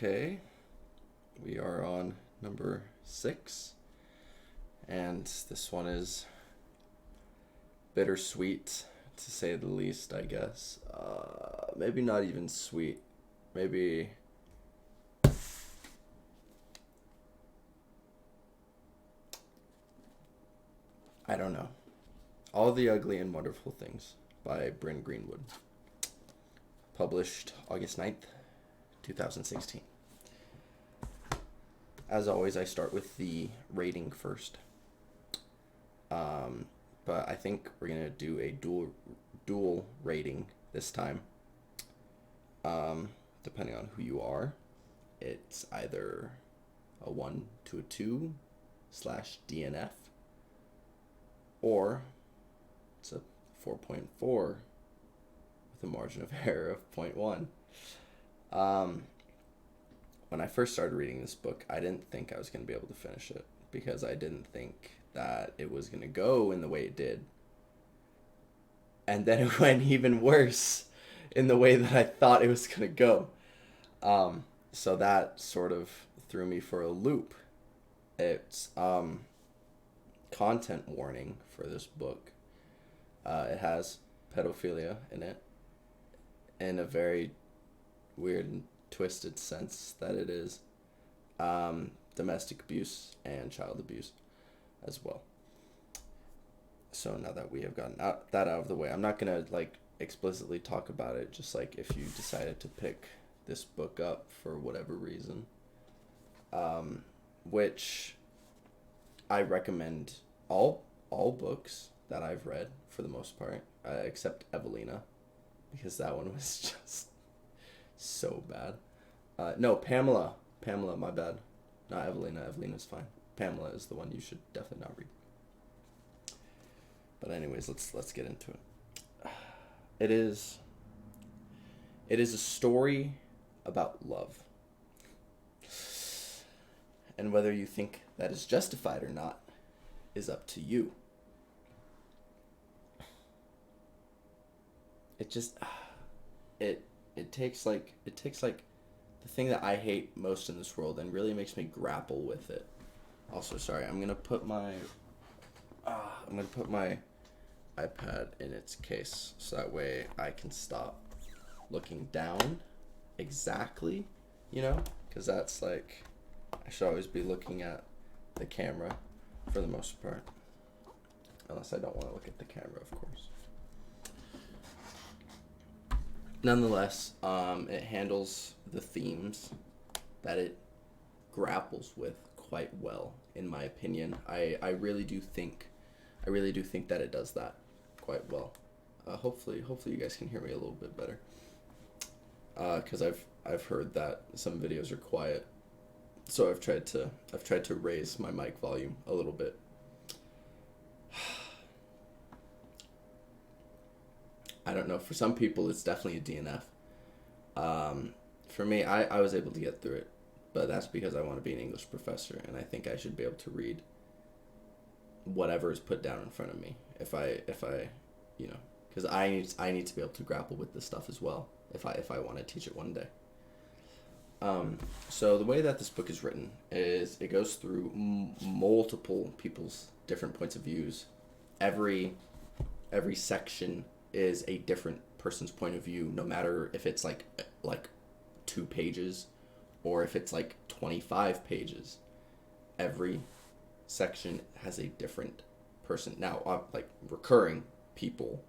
Okay, we are on number 6, and this one is bittersweet, to say the least, I guess. Maybe not even sweet. Maybe... I don't know. All the Ugly and Wonderful Things by Bryn Greenwood. Published August 9th, 2016. As always, I start with the rating first. But I think we're going to do a dual rating this time. Depending on who you are, it's either a 1 to a 2 / DNF, or it's a 4.4 with a margin of error of 0.1. When I first started reading this book, I didn't think I was going to be able to finish it because I didn't think that it was going to go in the way it did. And then it went even worse in the way that I thought it was going to go. So that sort of threw me for a loop. It's content warning for this book. It has pedophilia in it in a very weird and twisted sense that it is domestic abuse and child abuse as well. So now that we have gotten that out of the way, I'm not gonna explicitly talk about it, just if you decided to pick this book up for whatever reason, which I recommend all books that I've read for the most part, except Evelina, because that one was just so bad. No, Pamela, my bad. Not Evelina. Evelina's fine. Pamela is the one you should definitely not read. But anyways, let's get into it. It is a story about love. And whether you think that is justified or not is up to you. It just it takes the thing that I hate most in this world and really makes me grapple with it. Also, sorry, I'm gonna put my iPad in its case so that way I can stop looking down exactly, because that's I should always be looking at the camera for the most part, unless I don't want to look at the camera, of course. Nonetheless, it handles the themes that it grapples with quite well, in my opinion. I really do think that it does that quite well. Hopefully you guys can hear me a little bit better. Because I've heard that some videos are quiet, so I've tried to raise my mic volume a little bit. I don't know. For some people, it's definitely a DNF. For me, I was able to get through it, but that's because I want to be an English professor, and I think I should be able to read whatever is put down in front of me. If I because I need to be able to grapple with this stuff as well. If I want to teach it one day. So the way that this book is written is it goes through multiple people's different points of views. Every section is a different person's point of view, no matter if it's like 2 pages or if it's 25 pages. Every section has a different person. Now, recurring people,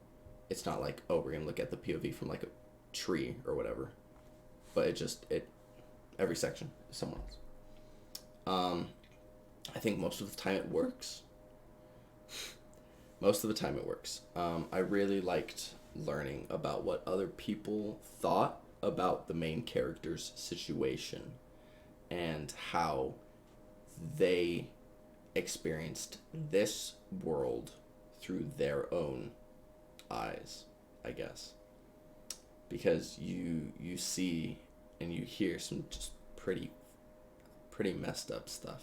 it's not we're gonna look at the POV from a tree or whatever, but every section is someone else. I think most of the time it works. I really liked learning about what other people thought about the main character's situation and how they experienced this world through their own eyes, I guess. Because you see and you hear some just pretty messed up stuff.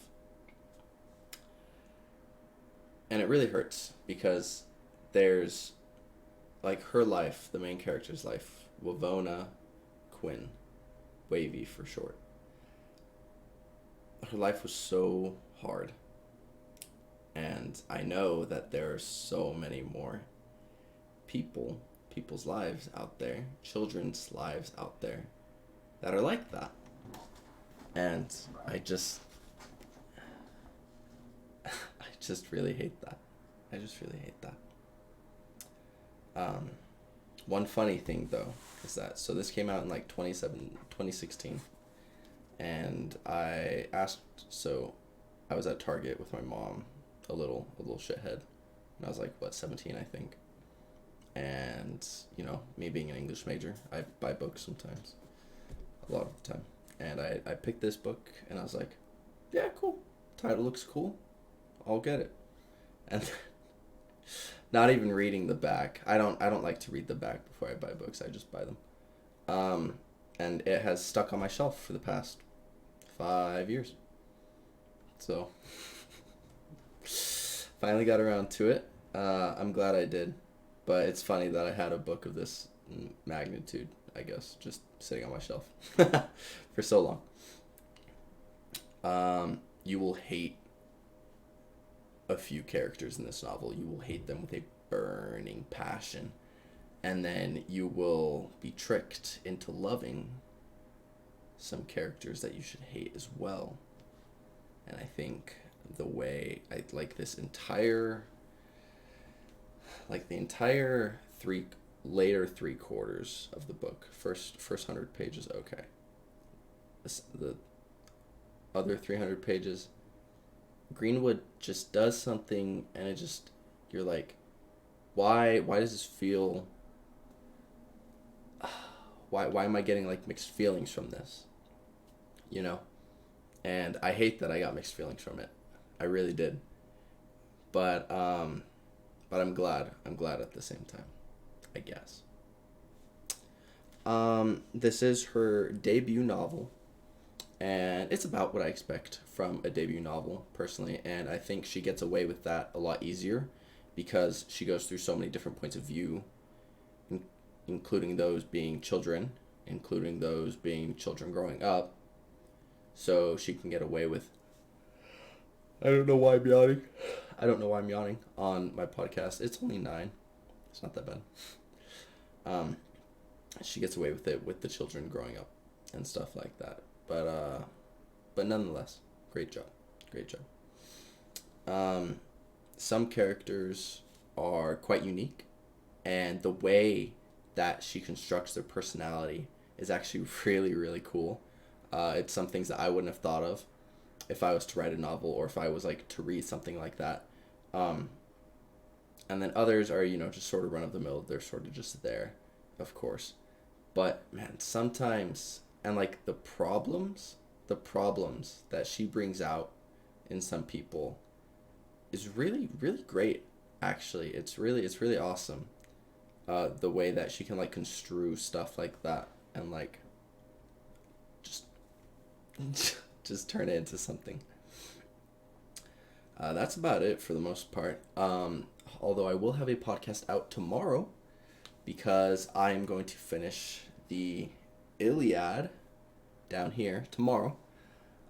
And it really hurts because there's her life, the main character's life, Wavona Quinn, Wavy for short. her life was so hard. And I know that there are so many more people's lives out there, children's lives out there that are like that. And I just I just really hate that. I just really hate that. One funny thing though is that so this came out in like 2016, and I was at Target with my mom, a little shithead, and I was like, what, 17 I think. And me being an English major, I buy books sometimes, a lot of the time, and I picked this book and I was like, yeah, cool, title looks cool, I'll get it. And not even reading the back. I don't like to read the back before I buy books. I just buy them. And it has stuck on my shelf for the past 5 years. So finally got around to it. I'm glad I did. But it's funny that I had a book of this magnitude, I guess, just sitting on my shelf for so long. You will hate a few characters in this novel. You will hate them with a burning passion. And then you will be tricked into loving some characters that you should hate as well. And I think the way I like the entire later 3/4 of the book, first 100 pages, okay. The other 300 pages, Greenwood just does something, and you're like, why does this feel, why am I getting like mixed feelings from this, and I hate that I got mixed feelings from it. I really did. But I'm glad at the same time, I guess. This is her debut novel, and it's about what I expect from a debut novel, personally, and I think she gets away with that a lot easier because she goes through so many different points of view, including those being children, including those being children growing up, so she can get away with... I don't know why I'm yawning on my podcast. It's only 9. It's not that bad. She gets away with it with the children growing up and stuff like that. But nonetheless, great job. Some characters are quite unique, and the way that she constructs their personality is actually really, really cool. It's some things that I wouldn't have thought of if I was to write a novel, or if I was like to read something like that. And then others are, just sort of run of the mill. They're sort of just there, of course. But man, sometimes, and like the problems that she brings out in some people is really, really great. Actually, it's really awesome. The way that she can like construe stuff like that and like just turn it into something. That's about it for the most part. Although I will have a podcast out tomorrow because I am going to finish the Iliad down here tomorrow.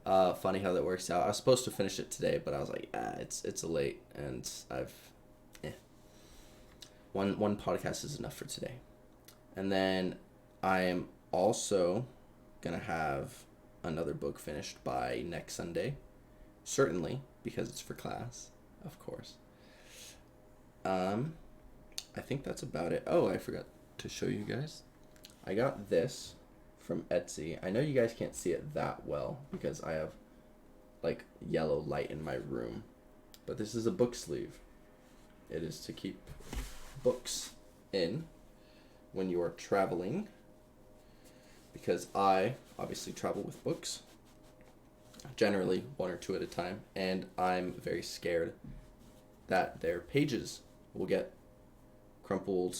Funny how that works out. I was supposed to finish it today, but I was like, it's late, and one podcast is enough for today. And then I am also gonna have another book finished by next Sunday, certainly, because it's for class, of course. I think that's about it. Oh, I forgot to show you guys. I got this from Etsy. I know you guys can't see it that well because I have like yellow light in my room, but this is a book sleeve. It is to keep books in when you are traveling, because I obviously travel with books, generally 1 or 2 at a time, and I'm very scared that their pages will get crumpled,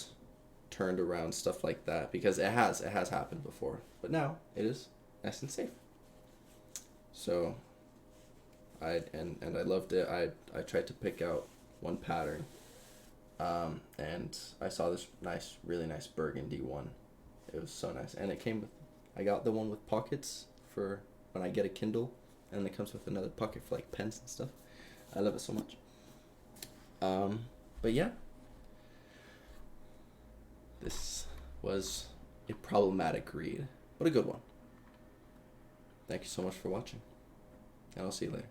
turned around, stuff like that, because it has happened before, but now it is nice and safe. So I loved it. I tried to pick out one pattern, and I saw this really nice burgundy one. It was so nice, and I got the one with pockets for when I get a Kindle, and it comes with another pocket for like pens and stuff. I love it so much. But yeah, this was a problematic read, but a good one. Thank you so much for watching, and I'll see you later.